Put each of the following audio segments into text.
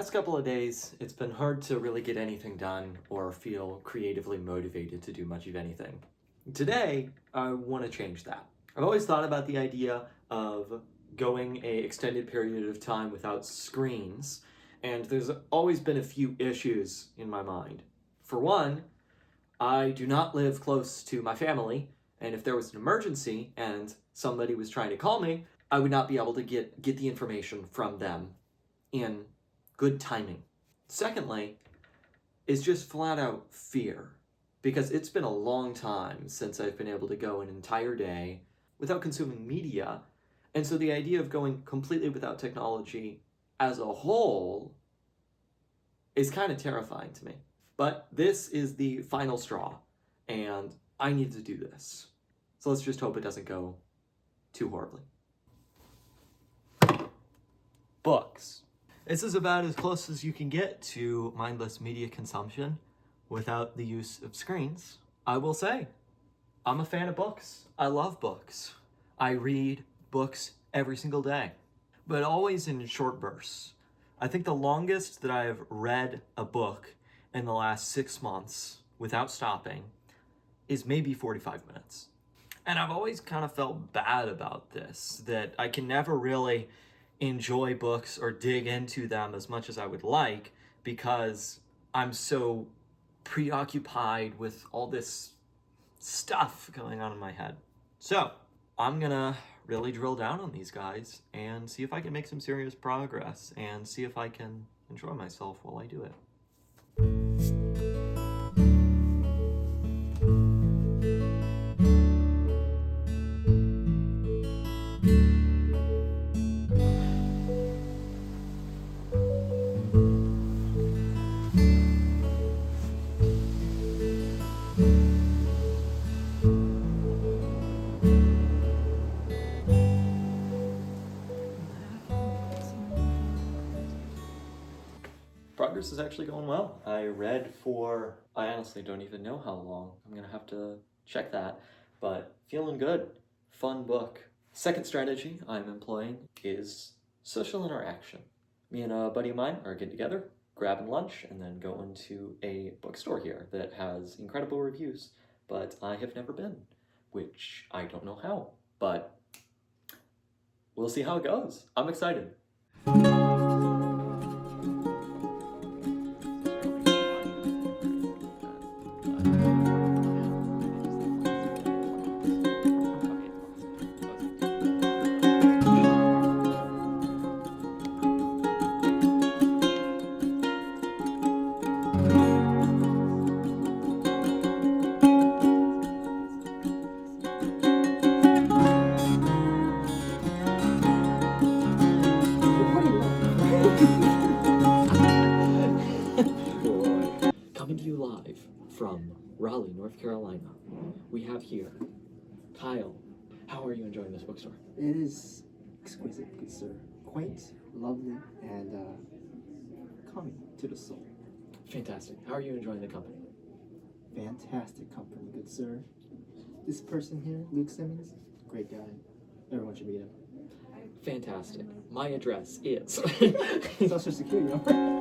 past couple of days, it's been hard to really get anything done or feel creatively motivated to do much of anything. Today, I want to change that. I've always thought about the idea of going an extended period of time without screens, and there's always been a few issues in my mind. For one, I do not live close to my family, and if there was an emergency and somebody was trying to call me, I would not be able to get the information from them in good timing. Secondly, is just flat out fear, because it's been a long time since I've been able to go an entire day without consuming media, and so the idea of going completely without technology as a whole is kind of terrifying to me. But this is the final straw, and I need to do this. So let's just hope it doesn't go too horribly. Books. This is about as close as you can get to mindless media consumption without the use of screens. I will say, I'm a fan of books. I love books. I read books every single day, but always in short bursts. I think the longest that I have read a book in the last 6 months without stopping is maybe 45 minutes. And I've always kind of felt bad about this, that I can never really enjoy books or dig into them as much as I would like because I'm so preoccupied with all this stuff going on in my head. So I'm gonna really drill down on these guys and see if I can make some serious progress and see if I can enjoy myself while I do it. Progress is actually going well. I read for, I honestly don't even know how long. I'm gonna have to check that, but feeling good. Fun book. Second strategy I'm employing is social interaction. Me and a buddy of mine are getting together, grabbing lunch, and then going to a bookstore here that has incredible reviews, but I have never been, which I don't know how, but we'll see how it goes. I'm excited. Coming to you live from Raleigh, North Carolina, we have here Kyle. How are you enjoying this bookstore? It is exquisite, good sir. Quaint, lovely, and calming to the soul. Fantastic. How are you enjoying the company? Fantastic company, good sir. This person here, Luke Simmons, great guy. Everyone should meet him. Fantastic. My address is... Social security number.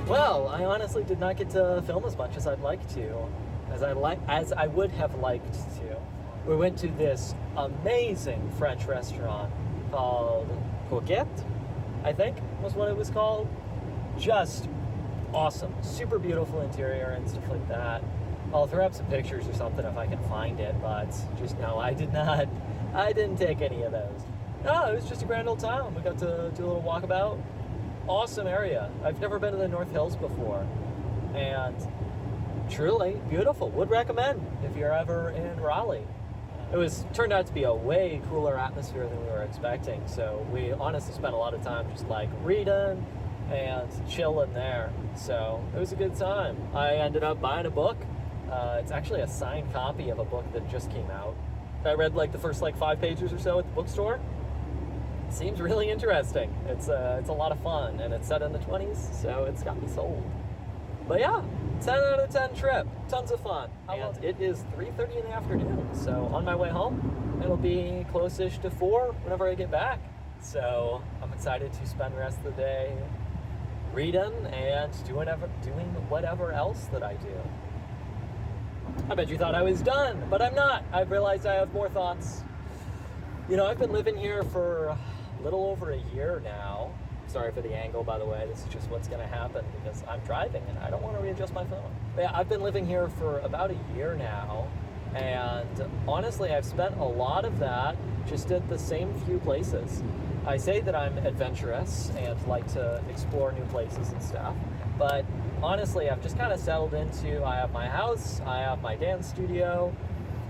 Well, I honestly did not get to film as much as I'd like to, as I would have liked to. We went to this amazing French restaurant called Coquette, I think was what it was called. Just awesome, super beautiful interior and stuff like that. I'll throw up some pictures or something if I can find it, but just no, I didn't take any of those. No, it was just a grand old time. We got to do a little walkabout. Awesome area. I've never been to the North Hills before, and truly beautiful. Would recommend if you're ever in Raleigh. turned out to be a way cooler atmosphere than we were expecting. So we honestly spent a lot of time just like reading and chilling there. So it was a good time. I ended up buying a book. It's actually a signed copy of a book that just came out. I read like the first like 5 pages or so at the bookstore. It seems really interesting. It's a lot of fun, and it's set in the 20s, so it's got me sold. But yeah, 10 out of 10 trip. Tons of fun. And it is 3:30 in the afternoon, so on my way home, it'll be close-ish to 4 whenever I get back. So I'm excited to spend the rest of the day reading and doing whatever else that I do. I bet you thought I was done, but I'm not. I've realized I have more thoughts. You know, I've been living here for a little over a year now. Sorry for the angle, by the way. This is just what's going to happen because I'm driving and I don't want to readjust my phone. But yeah, I've been living here for about a year now, and honestly, I've spent a lot of that just at the same few places. I say that I'm adventurous and like to explore new places and stuff, but honestly, I've just kind of settled into, I have my house, I have my dance studio,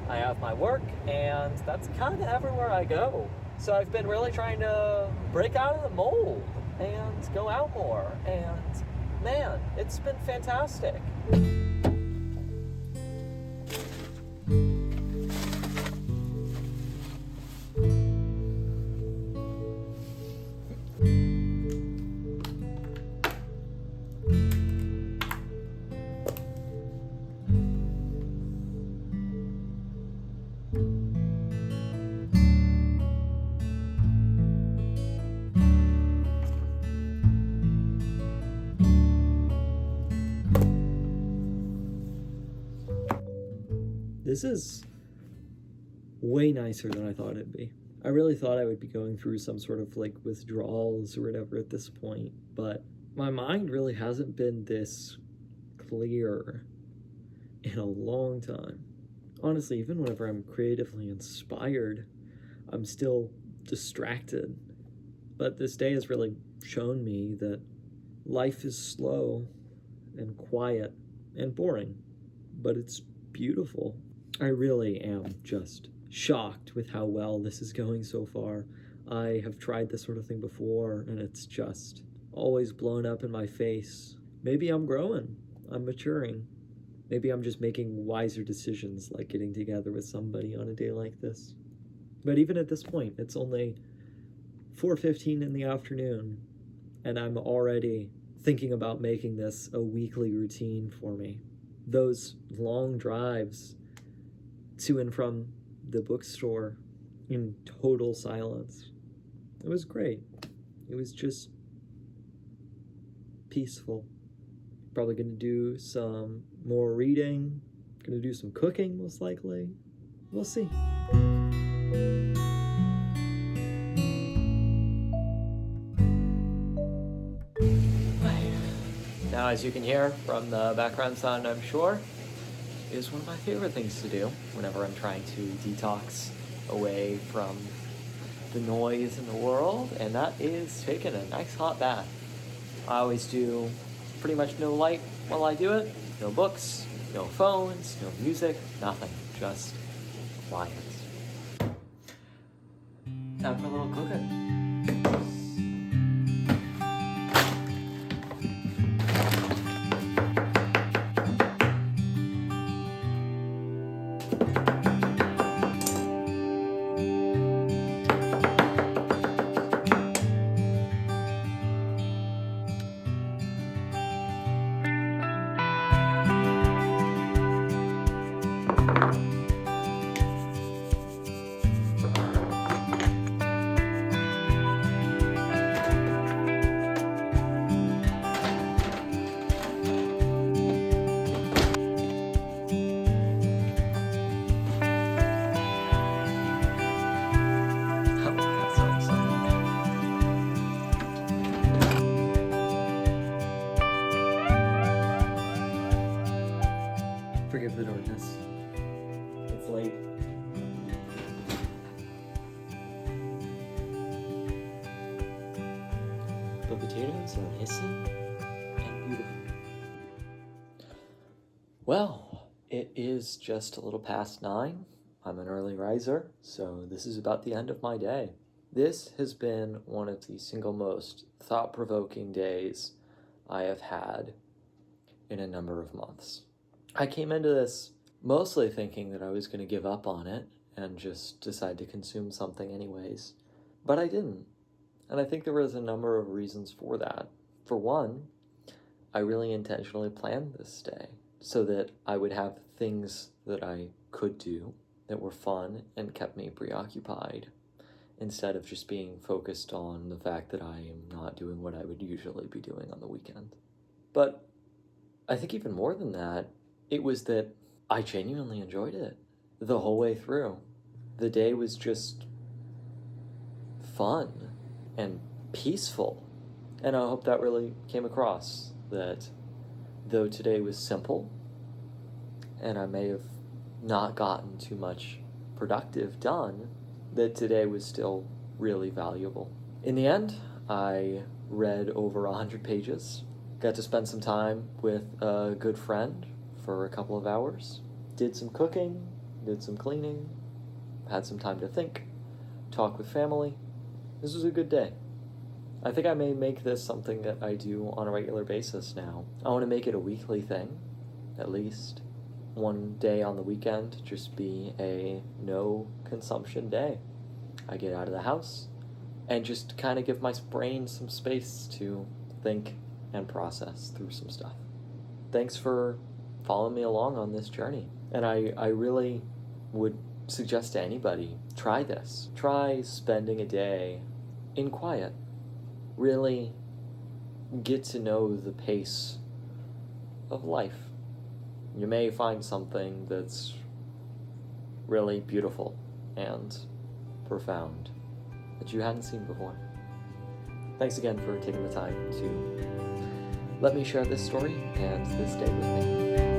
I have my work, and that's kind of everywhere I go. So I've been really trying to break out of the mold and go out more, and man, it's been fantastic. This is way nicer than I thought it'd be. I really thought I would be going through some sort of like withdrawals or whatever at this point, but my mind really hasn't been this clear in a long time. Honestly, even whenever I'm creatively inspired, I'm still distracted. But this day has really shown me that life is slow and quiet and boring, but it's beautiful. I really am just shocked with how well this is going so far. I have tried this sort of thing before, and it's just always blown up in my face. Maybe I'm growing, I'm maturing. Maybe I'm just making wiser decisions, like getting together with somebody on a day like this. But even at this point, it's only 4:15 in the afternoon, and I'm already thinking about making this a weekly routine for me. Those long drives to and from the bookstore in total silence. It was great. It was just peaceful. Probably gonna do some more reading, gonna do some cooking most likely. We'll see. Now, as you can hear from the background sound, I'm sure, is one of my favorite things to do whenever I'm trying to detox away from the noise in the world, and that is taking a nice hot bath. I always do pretty much no light while I do it, no books, no phones, no music, nothing, just quiet. Time for a little cooking. Forgive the darkness. It's late. The potatoes are hissing and beautiful. Well, it is just a little past 9. I'm an early riser, so this is about the end of my day. This has been one of the single most thought-provoking days I have had in a number of months. I came into this mostly thinking that I was going to give up on it and just decide to consume something anyways, but I didn't. And I think there was a number of reasons for that. For one, I really intentionally planned this day so that I would have things that I could do that were fun and kept me preoccupied, instead of just being focused on the fact that I am not doing what I would usually be doing on the weekend. But I think even more than that, it was that I genuinely enjoyed it the whole way through. The day was just fun and peaceful. And I hope that really came across, that though today was simple, and I may have not gotten too much productive done, that today was still really valuable. In the end, I read over 100 pages, got to spend some time with a good friend for a couple of hours, did some cooking, did some cleaning, had some time to think, talk with family. This was a good day. I think I may make this something that I do on a regular basis now. I want to make it a weekly thing, at least. One day on the weekend just be a no consumption day. I get out of the house and just kind of give my brain some space to think and process through some stuff. Thanks for following me along on this journey. And I really would suggest to anybody, try this. Try spending a day in quiet. Really get to know the pace of life. You may find something that's really beautiful and profound that you hadn't seen before. Thanks again for taking the time to let me share this story and this day with me.